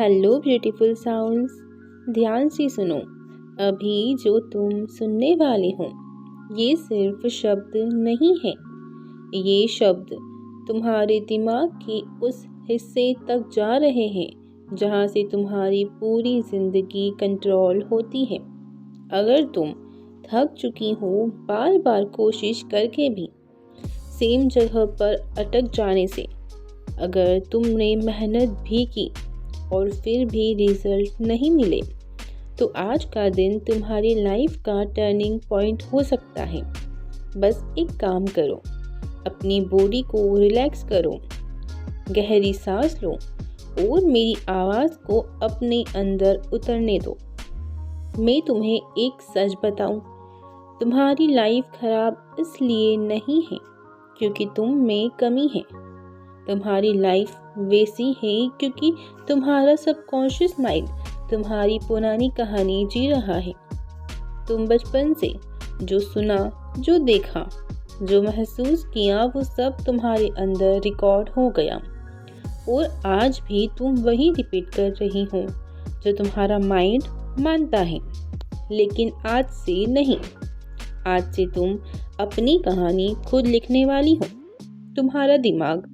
Hello beautiful sounds. ध्यान से सुनो। अभी जो तुम सुनने वाले हो ये सिर्फ शब्द नहीं है। ये शब्द तुम्हारे दिमाग के उस हिस्से तक जा रहे हैं जहाँ से तुम्हारी पूरी ज़िंदगी कंट्रोल होती है। अगर तुम थक चुकी हो बार बार कोशिश करके भी सेम जगह पर अटक जाने से, अगर तुमने मेहनत भी की और फिर भी रिजल्ट नहीं मिले, तो आज का दिन तुम्हारी लाइफ का टर्निंग पॉइंट हो सकता है। बस एक काम करो, अपनी बॉडी को रिलैक्स करो, गहरी सांस लो और मेरी आवाज़ को अपने अंदर उतरने दो। मैं तुम्हें एक सच बताऊं, तुम्हारी लाइफ खराब इसलिए नहीं है क्योंकि तुम में कमी है। तुम्हारी लाइफ वैसी है क्योंकि तुम्हारा सबकॉन्शियस माइंड तुम्हारी पुरानी कहानी जी रहा है। तुम बचपन से जो सुना, जो देखा, जो महसूस किया, वो सब तुम्हारे अंदर रिकॉर्ड हो गया और आज भी तुम वही रिपीट कर रही हो जो तुम्हारा माइंड मानता है। लेकिन आज से नहीं, आज से तुम अपनी कहानी खुद लिखने वाली हो। तुम्हारा दिमाग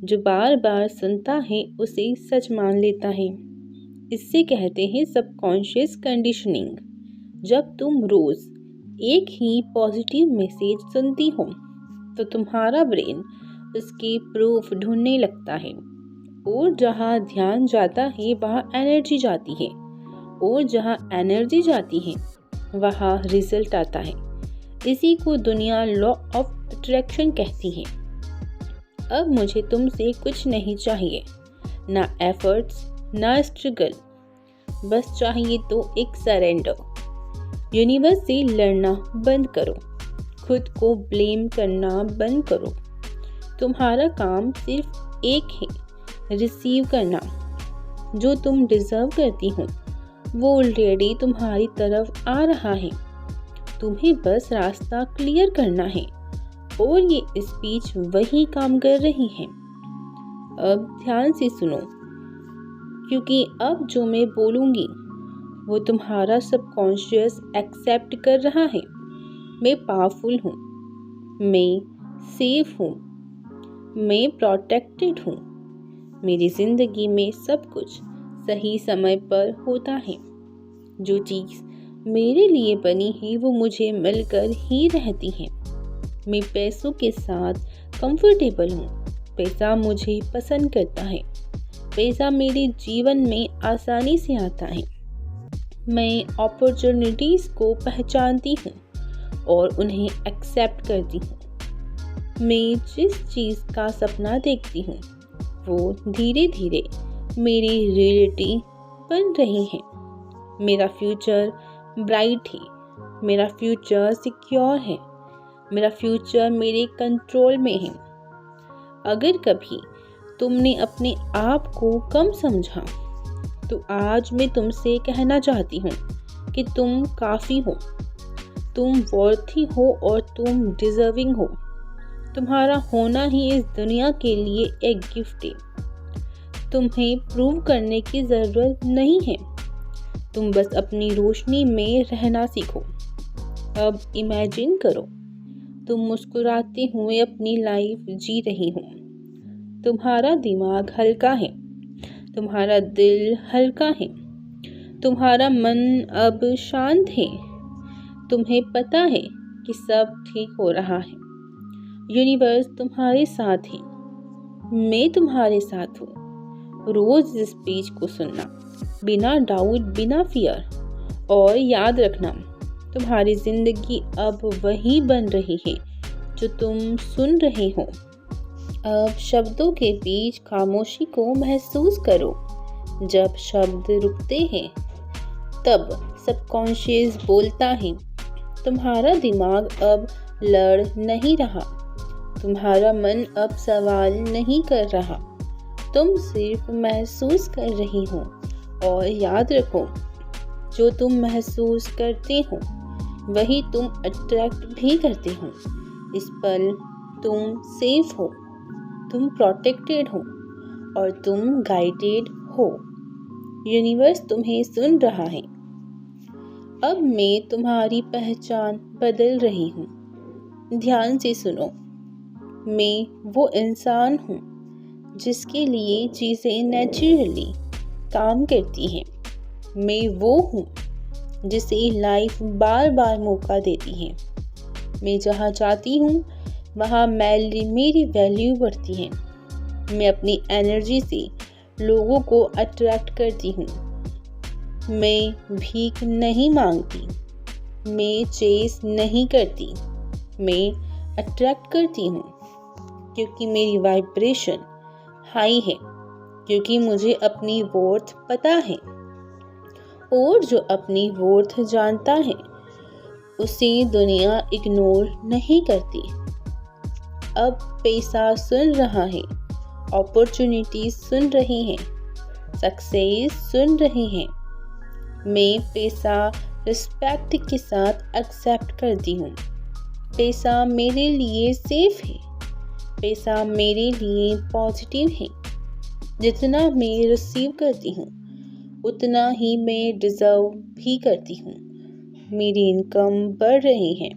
जो बार बार सुनता है उसे सच मान लेता है। इससे कहते हैं सबकॉन्शियस कंडीशनिंग। जब तुम रोज़ एक ही पॉजिटिव मैसेज सुनती हो तो तुम्हारा ब्रेन उसके प्रूफ ढूंढने लगता है और जहाँ ध्यान जाता है वहाँ एनर्जी जाती है और जहाँ एनर्जी जाती है वहाँ रिजल्ट आता है। इसी को दुनिया लॉ ऑफ अट्रैक्शन कहती है। अब मुझे तुमसे कुछ नहीं चाहिए, ना एफर्ट्स, ना स्ट्रगल, बस चाहिए तो एक सरेंडर। यूनिवर्स से लड़ना बंद करो, खुद को ब्लेम करना बंद करो। तुम्हारा काम सिर्फ एक है, रिसीव करना। जो तुम डिज़र्व करती हो वो ऑलरेडी तुम्हारी तरफ आ रहा है। तुम्हें बस रास्ता क्लियर करना है और ये स्पीच वही काम कर रही है। अब ध्यान से सुनो, क्योंकि अब जो मैं बोलूँगी वो तुम्हारा सबकॉन्शियस एक्सेप्ट कर रहा है। मैं पावरफुल हूँ, मैं सेफ हूँ, मैं प्रोटेक्टेड हूँ। मेरी ज़िंदगी में सब कुछ सही समय पर होता है। जो चीज़ मेरे लिए बनी है वो मुझे मिलकर ही रहती है। मैं पैसों के साथ कंफर्टेबल हूँ। पैसा मुझे पसंद करता है। पैसा मेरे जीवन में आसानी से आता है। मैं अपॉर्चुनिटीज़ को पहचानती हूँ और उन्हें एक्सेप्ट करती हूँ। मैं जिस चीज़ का सपना देखती हूँ वो धीरे धीरे मेरी रियलिटी बन रही है। मेरा फ्यूचर ब्राइट है, मेरा फ्यूचर सिक्योर है, मेरा फ्यूचर मेरे कंट्रोल में है। अगर कभी तुमने अपने आप को कम समझा तो आज मैं तुमसे कहना चाहती हूँ कि तुम काफ़ी हो, तुम वर्थी हो और तुम डिज़र्विंग हो। तुम्हारा होना ही इस दुनिया के लिए एक गिफ्ट है। तुम्हें प्रूव करने की ज़रूरत नहीं है। तुम बस अपनी रोशनी में रहना सीखो। अब इमेजिन करो, तुम मुस्कुराते हुए अपनी लाइफ जी रही हो। तुम्हारा दिमाग हल्का है, तुम्हारा दिल हल्का है, तुम्हारा मन अब शांत है। तुम्हें पता है कि सब ठीक हो रहा है। यूनिवर्स तुम्हारे साथ है, मैं तुम्हारे साथ हूँ। रोज़ इस स्पीच को सुनना, बिना डाउट, बिना फियर। और याद रखना, तुम्हारी ज़िंदगी अब वही बन रही है जो तुम सुन रहे हो। अब शब्दों के बीच खामोशी को महसूस करो। जब शब्द रुकते हैं तब सबकॉन्शियस बोलता है। तुम्हारा दिमाग अब लड़ नहीं रहा, तुम्हारा मन अब सवाल नहीं कर रहा। तुम सिर्फ महसूस कर रही हो। और याद रखो, जो तुम महसूस करते हो वही तुम अट्रैक्ट भी करते हो। इस पल तुम सेफ हो, तुम प्रोटेक्टेड हो और तुम गाइडेड हो। यूनिवर्स तुम्हें सुन रहा है। अब मैं तुम्हारी पहचान बदल रही हूँ। ध्यान से सुनो। मैं वो इंसान हूँ जिसके लिए चीज़ें नेचुरली काम करती हैं। मैं वो हूँ जिसे लाइफ बार बार मौका देती है। मैं जहाँ चाहती हूँ वहाँ मेरी वैल्यू बढ़ती है। मैं अपनी एनर्जी से लोगों को अट्रैक्ट करती हूँ। मैं भीख नहीं मांगती, मैं चेस नहीं करती, मैं अट्रैक्ट करती हूँ क्योंकि मेरी वाइब्रेशन हाई है, क्योंकि मुझे अपनी वर्थ पता है। और जो अपनी वर्थ जानता है उसे दुनिया इग्नोर नहीं करती। अब पैसा सुन रहा है, अपॉर्चुनिटी सुन रही है, सक्सेस सुन रही है। मैं पैसा रिस्पेक्ट के साथ एक्सेप्ट करती हूँ। पैसा मेरे लिए सेफ है, पैसा मेरे लिए पॉजिटिव है। जितना मैं रिसीव करती हूँ उतना ही मैं डिज़र्व भी करती हूँ। मेरी इनकम बढ़ रही है,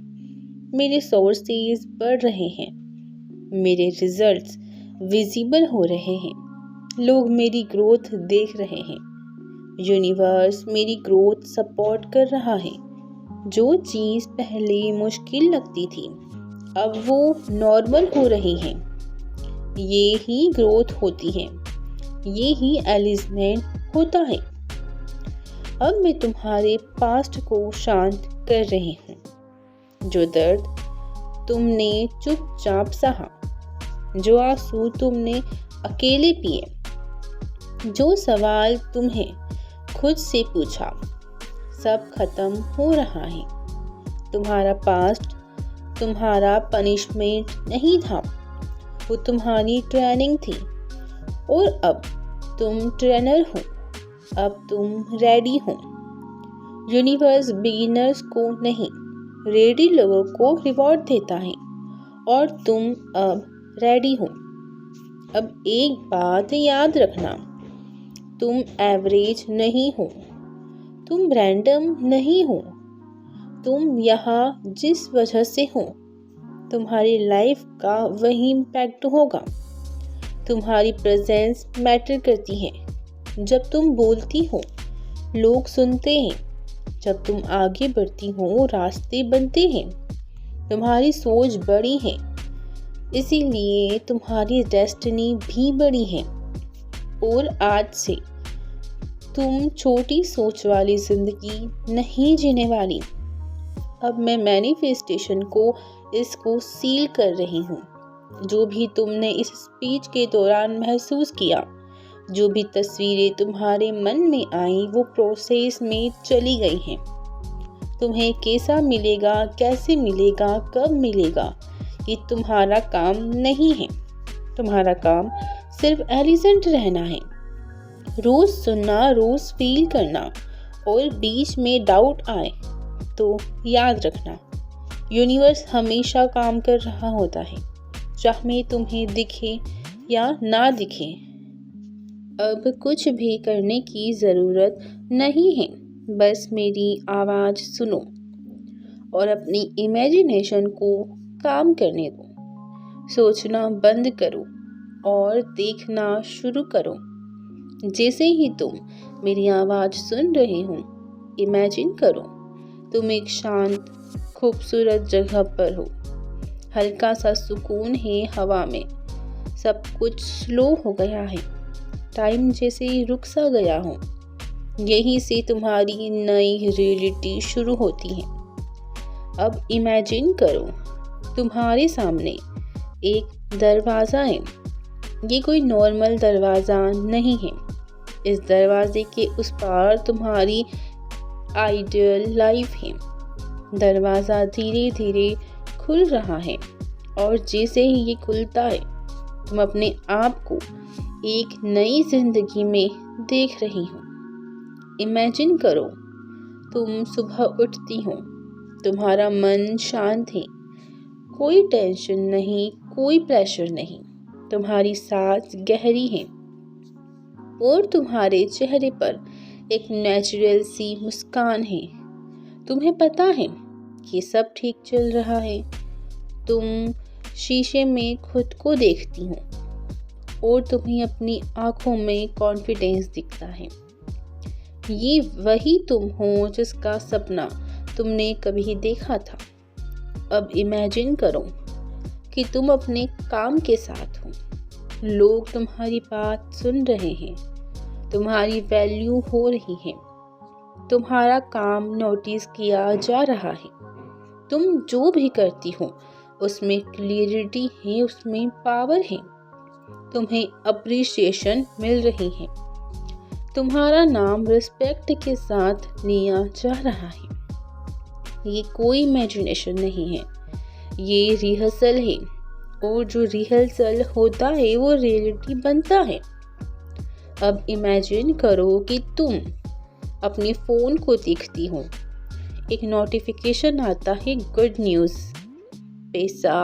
मेरे सोर्सेज बढ़ रहे हैं, मेरे रिजल्ट्स विजिबल हो रहे हैं। लोग मेरी ग्रोथ देख रहे हैं। यूनिवर्स मेरी ग्रोथ सपोर्ट कर रहा है। जो चीज़ पहले मुश्किल लगती थी अब वो नॉर्मल हो रही है। ये ही ग्रोथ होती है, ये ही एलिजमेंट होता है। अब मैं तुम्हारे पास्ट को शांत कर रही हूँ। जो दर्द तुमने चुपचाप सहा, जो आंसू तुमने अकेले पिए, जो सवाल तुम्हें खुद से पूछा, सब खत्म हो रहा है। तुम्हारा पास्ट तुम्हारा पनिशमेंट नहीं था, वो तुम्हारी ट्रेनिंग थी। और अब तुम ट्रेनर हो, अब तुम रेडी हो। यूनिवर्स बिगिनर्स को नहीं, रेडी लोगों को रिवॉर्ड देता है और तुम अब रेडी हो। अब एक बात याद रखना, तुम एवरेज नहीं हो, तुम रैंडम नहीं हो। तुम यहाँ जिस वजह से हो तुम्हारी लाइफ का वही इम्पैक्ट होगा। तुम्हारी प्रेजेंस मैटर करती है। जब तुम बोलती हो लोग सुनते हैं, जब तुम आगे बढ़ती हो रास्ते बनते हैं। तुम्हारी सोच बड़ी है, इसीलिए तुम्हारी डेस्टिनी भी बड़ी है। और आज से तुम छोटी सोच वाली जिंदगी नहीं जीने वाली। अब मैं मैनिफेस्टेशन को इसको सील कर रही हूँ। जो भी तुमने इस स्पीच के दौरान महसूस किया, जो भी तस्वीरें तुम्हारे मन में आई वो प्रोसेस में चली गई हैं। तुम्हें कैसा मिलेगा, कैसे मिलेगा, कब मिलेगा, ये तुम्हारा काम नहीं है। तुम्हारा काम सिर्फ एलिजेंट रहना है। रोज सुनना, रोज फील करना, और बीच में डाउट आए तो याद रखना यूनिवर्स हमेशा काम कर रहा होता है, चाहे तुम्हें दिखे या ना दिखे। अब कुछ भी करने की ज़रूरत नहीं है, बस मेरी आवाज़ सुनो और अपनी इमेजिनेशन को काम करने दो। सोचना बंद करो और देखना शुरू करो। जैसे ही तुम मेरी आवाज़ सुन रहे हो, इमेजिन करो तुम एक शांत खूबसूरत जगह पर हो। हल्का सा सुकून है हवा में, सब कुछ स्लो हो गया है, टाइम जैसे ही रुक सा गया हो। यहीं से तुम्हारी नई रियलिटी शुरू होती है। अब इमेजिन करो तुम्हारे सामने एक दरवाज़ा है। ये कोई नॉर्मल दरवाज़ा नहीं है। इस दरवाजे के उस पार तुम्हारी आइडियल लाइफ है। दरवाज़ा धीरे धीरे खुल रहा है और जैसे ही ये खुलता है तुम अपने आप को एक नई जिंदगी में देख रही हो। इमेजिन करो तुम सुबह उठती हो, तुम्हारा मन शांत है, कोई टेंशन नहीं, कोई प्रेशर नहीं। तुम्हारी सांस गहरी है और तुम्हारे चेहरे पर एक नेचुरल सी मुस्कान है। तुम्हें पता है कि सब ठीक चल रहा है। तुम शीशे में खुद को देखती हो और तुम्हें अपनी आंखों में कॉन्फिडेंस दिखता है। ये वही तुम हो जिसका सपना तुमने कभी देखा था। अब इमेजिन करो कि तुम अपने काम के साथ हो। लोग तुम्हारी बात सुन रहे हैं, तुम्हारी वैल्यू हो रही है, तुम्हारा काम नोटिस किया जा रहा है। तुम जो भी करती हो उसमें क्लियरिटी है, उसमें पावर है। तुम्हें अप्रिसिएशन मिल रही है, तुम्हारा नाम रिस्पेक्ट के साथ लिया जा रहा है। ये कोई इमेजिनेशन नहीं है, ये रिहर्सल है, और जो रिहर्सल होता है वो रियलिटी बनता है। अब इमेजिन करो कि तुम अपने फ़ोन को देखती हो। एक नोटिफिकेशन आता है, गुड न्यूज़, पैसा,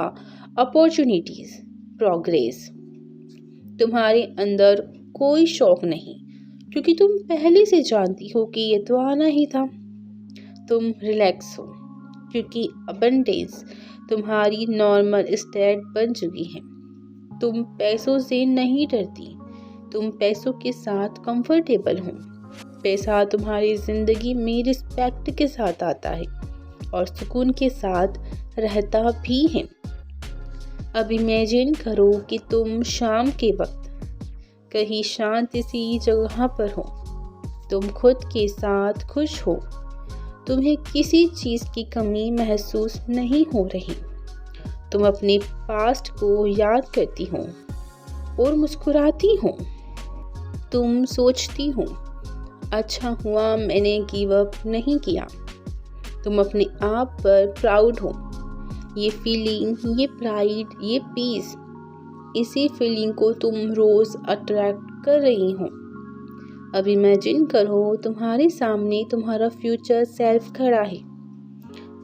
अपॉर्चुनिटीज़, प्रोग्रेस। तुम्हारे अंदर कोई शौक नहीं, क्योंकि तुम पहले से जानती हो कि ये तो आना ही था। तुम रिलैक्स हो, क्योंकि अबंडेंस तुम्हारी नॉर्मल स्टेट बन चुकी है। तुम पैसों से नहीं डरती, तुम पैसों के साथ कंफर्टेबल हो। पैसा तुम्हारी ज़िंदगी में रिस्पेक्ट के साथ आता है और सुकून के साथ रहता भी है। अब इमेजिन करो कि तुम शाम के वक्त कहीं शांत सी जगह पर हो। तुम खुद के साथ खुश हो, तुम्हें किसी चीज़ की कमी महसूस नहीं हो रही। तुम अपने पास्ट को याद करती हो और मुस्कुराती हो। तुम सोचती हो, अच्छा हुआ मैंने गिव अप नहीं किया। तुम अपने आप पर प्राउड हो। ये फीलिंग, ये प्राइड, ये पीस, इसी फीलिंग को तुम रोज़ अट्रैक्ट कर रही हो। अब इमेजिन करो तुम्हारे सामने तुम्हारा फ्यूचर सेल्फ खड़ा है।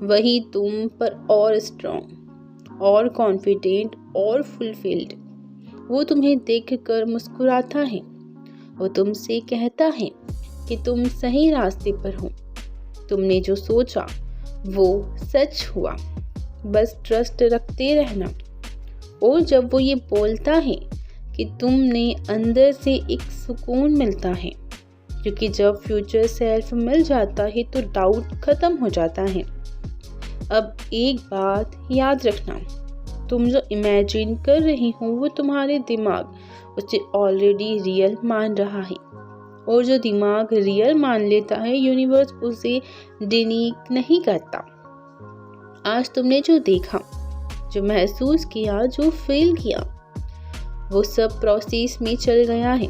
वही तुम पर और स्ट्रॉन्ग और कॉन्फिडेंट और फुलफिल्ड। वो तुम्हें देखकर मुस्कुराता है। वो तुमसे कहता है कि तुम सही रास्ते पर हो। तुमने जो सोचा वो सच हुआ, बस ट्रस्ट रखते रहना। और जब वो ये बोलता है कि तुमने अंदर से एक सुकून मिलता है, क्योंकि जब फ्यूचर सेल्फ मिल जाता है तो डाउट खत्म हो जाता है। अब एक बात याद रखना, तुम जो इमेजिन कर रही हो वो तुम्हारे दिमाग उसे ऑलरेडी रियल मान रहा है, और जो दिमाग रियल मान लेता है यूनिवर्स उसे डिनी नहीं करता। आज तुमने जो देखा, जो महसूस किया, जो फील किया, वो सब प्रोसेस में चल गया है।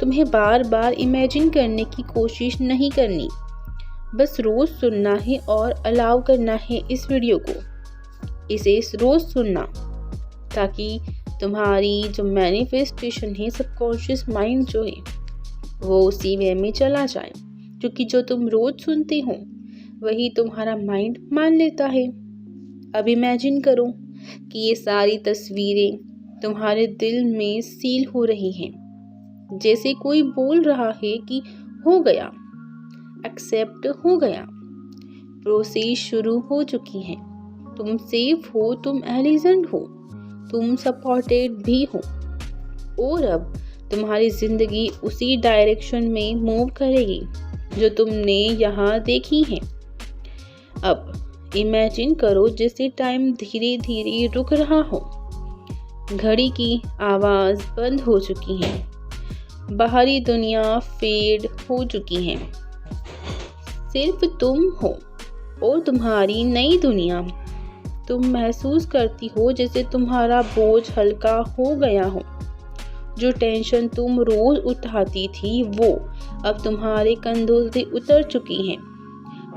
तुम्हें बार बार इमेजिन करने की कोशिश नहीं करनी, बस रोज़ सुनना है और अलाउ करना है इस वीडियो को। इसे रोज़ सुनना ताकि तुम्हारी जो मैनिफेस्टेशन है, सबकॉन्शियस माइंड जो है वो उसी वे में चला जाए, क्योंकि जो तुम रोज़ सुनते हो वही तुम्हारा माइंड मान लेता है। अब इमेजिन करो कि ये सारी तस्वीरें तुम्हारे दिल में सील हो रही हैं, जैसे कोई बोल रहा है कि हो गया, एक्सेप्ट हो गया, प्रोसेस शुरू हो चुकी है। तुम सेफ हो, तुम एलिजेंट हो, तुम सपोर्टेड भी हो, और अब तुम्हारी ज़िंदगी उसी डायरेक्शन में मूव करेगी जो तुमने यहाँ देखी है। अब इमेजिन करो जैसे टाइम धीरे धीरे रुक रहा हो। घड़ी की आवाज़ बंद हो चुकी है, बाहरी दुनिया फेड हो चुकी है। सिर्फ तुम हो और तुम्हारी नई दुनिया। तुम महसूस करती हो जैसे तुम्हारा बोझ हल्का हो गया हो। जो टेंशन तुम रोज उठाती थी वो अब तुम्हारे कंधों से उतर चुकी है।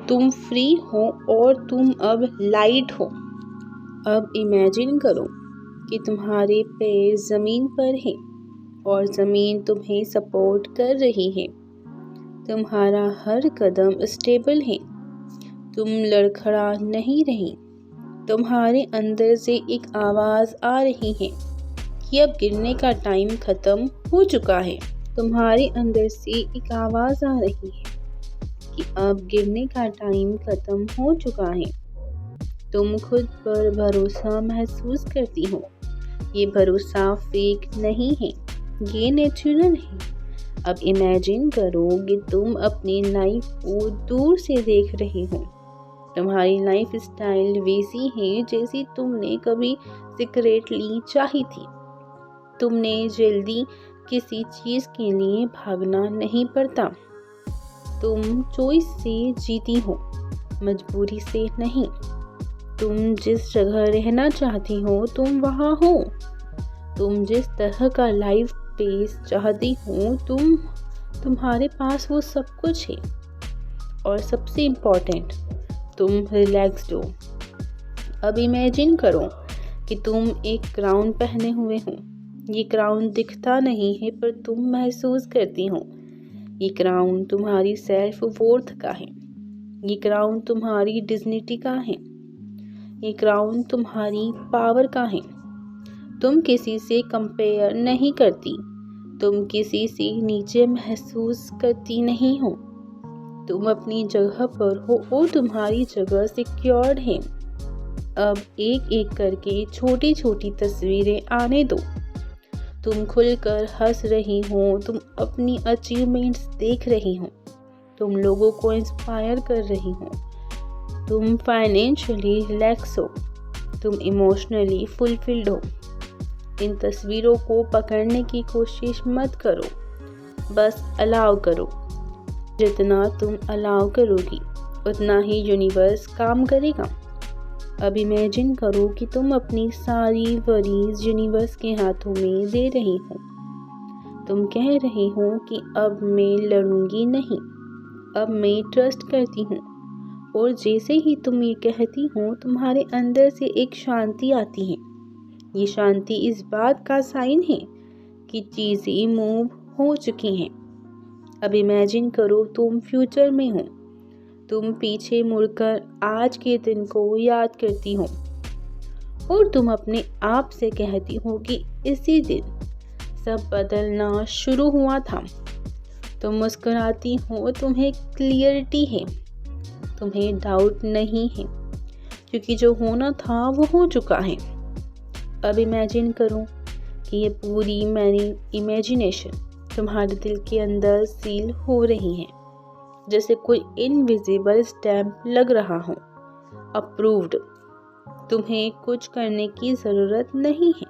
तुम फ्री हो और तुम अब लाइट हो। अब इमेजिन करो कि तुम्हारे पैर ज़मीन पर हैं और ज़मीन तुम्हें सपोर्ट कर रही है। तुम्हारा हर कदम स्टेबल है, तुम लड़खड़ा नहीं रही। तुम्हारे अंदर से एक आवाज़ आ रही है कि अब गिरने का टाइम ख़त्म हो चुका है। तुम्हारे अंदर से एक आवाज़ आ रही है कि अब गिरने का टाइम खत्म हो चुका है। तुम खुद पर भरोसा महसूस करती हो। ये भरोसा फेक नहीं है, ये नेचुरल है। अब इमेजिन करो कि तुम अपनी लाइफ को दूर से देख रहे हो। तुम्हारी लाइफ स्टाइल वैसी है जैसी तुमने कभी सीक्रेटली चाही थी। तुमने जल्दी किसी चीज़ के लिए भागना नहीं पड़ता। तुम चॉइस से जीती हो, मजबूरी से नहीं। तुम जिस जगह रहना चाहती हो तुम वहाँ हो। तुम जिस तरह का लाइफ पेस चाहती हो तुम्हारे पास वो सब कुछ है। और सबसे इम्पोर्टेंट, तुम रिलैक्स्ड हो। अब इमेजिन करो कि तुम एक क्राउन पहने हुए हो। ये क्राउन दिखता नहीं है पर तुम महसूस करती हो। ये क्राउन तुम्हारी सेल्फ वर्थ का है। ये क्राउन तुम्हारी डिग्निटी का है। ये क्राउन तुम्हारी पावर का है। तुम किसी से कंपेयर नहीं करती। तुम किसी से नीचे महसूस करती नहीं हो। तुम अपनी जगह पर हो और तुम्हारी जगह सिक्योर्ड है। अब एक एक करके छोटी छोटी तस्वीरें आने दो। तुम खुलकर हंस रही हो। तुम अपनी अचीवमेंट्स देख रही हो। तुम लोगों को इंस्पायर कर रही हो। तुम फाइनेंशियली रिलैक्स हो। तुम इमोशनली फुलफिल्ड हो। इन तस्वीरों को पकड़ने की कोशिश मत करो, बस अलाउ करो। जितना तुम अलाउ करोगी उतना ही यूनिवर्स काम करेगा। अब इमेजिन करो कि तुम अपनी सारी वरीज यूनिवर्स के हाथों में दे रही हो। तुम कह रही हो कि अब मैं लड़ूंगी नहीं, अब मैं ट्रस्ट करती हूँ। और जैसे ही तुम ये कहती हो तुम्हारे अंदर से एक शांति आती है। ये शांति इस बात का साइन है कि चीज़ें मूव हो चुकी हैं। अब इमेजिन करो तुम फ्यूचर में हो। तुम पीछे मुड़कर आज के दिन को याद करती हो और तुम अपने आप से कहती हो कि इसी दिन सब बदलना शुरू हुआ था। तुम मुस्कुराती हो, तुम्हें क्लियरिटी है, तुम्हें डाउट नहीं है, क्योंकि जो होना था वो हो चुका है। अब इमेजिन करो कि ये पूरी मेरी इमेजिनेशन तुम्हारे दिल के अंदर सील हो रही है, जैसे कोई इनविजिबल स्टैम्प लग रहा हो, अप्रूव्ड। तुम्हें कुछ करने की ज़रूरत नहीं है,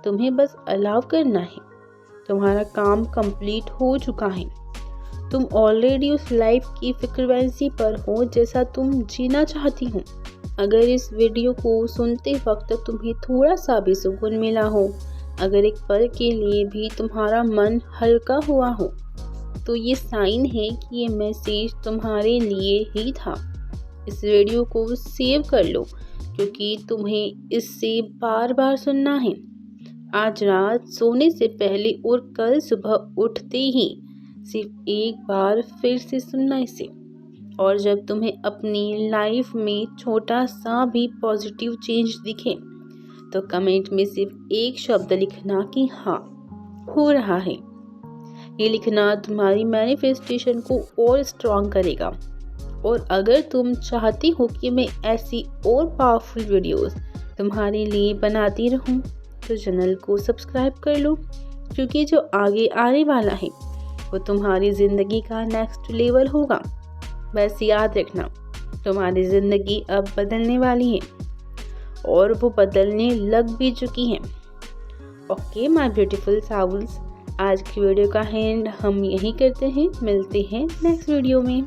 तुम्हें बस अलाउ करना है। तुम्हारा काम कंप्लीट हो चुका है। तुम ऑलरेडी उस लाइफ की फ्रीक्वेंसी पर हो जैसा तुम जीना चाहती हो। अगर इस वीडियो को सुनते वक्त तुम्हें थोड़ा सा भी सुकून मिला हो, अगर एक पल के लिए भी तुम्हारा मन हल्का हुआ हो, तो ये साइन है कि ये मैसेज तुम्हारे लिए ही था। इस वीडियो को सेव कर लो, क्योंकि तुम्हें इससे बार बार सुनना है। आज रात सोने से पहले और कल सुबह उठते ही सिर्फ एक बार फिर से सुनना इसे। और जब तुम्हें अपनी लाइफ में छोटा सा भी पॉजिटिव चेंज दिखे तो कमेंट में सिर्फ एक शब्द लिखना कि हाँ, हो रहा है। ये लिखना तुम्हारी मैनिफेस्टेशन को और स्ट्रॉन्ग करेगा। और अगर तुम चाहती हो कि मैं ऐसी और पावरफुल वीडियोस तुम्हारे लिए बनाती रहूं, तो चैनल को सब्सक्राइब कर लो, क्योंकि जो आगे आने वाला है वो तुम्हारी ज़िंदगी का नेक्स्ट लेवल होगा। बस याद रखना, तुम्हारी ज़िंदगी अब बदलने वाली है और वो बदलने लग भी चुकी है। ओके माय ब्यूटीफुल साउल्स, आज की वीडियो का एंड हम यही करते हैं। मिलते हैं नेक्स्ट वीडियो में।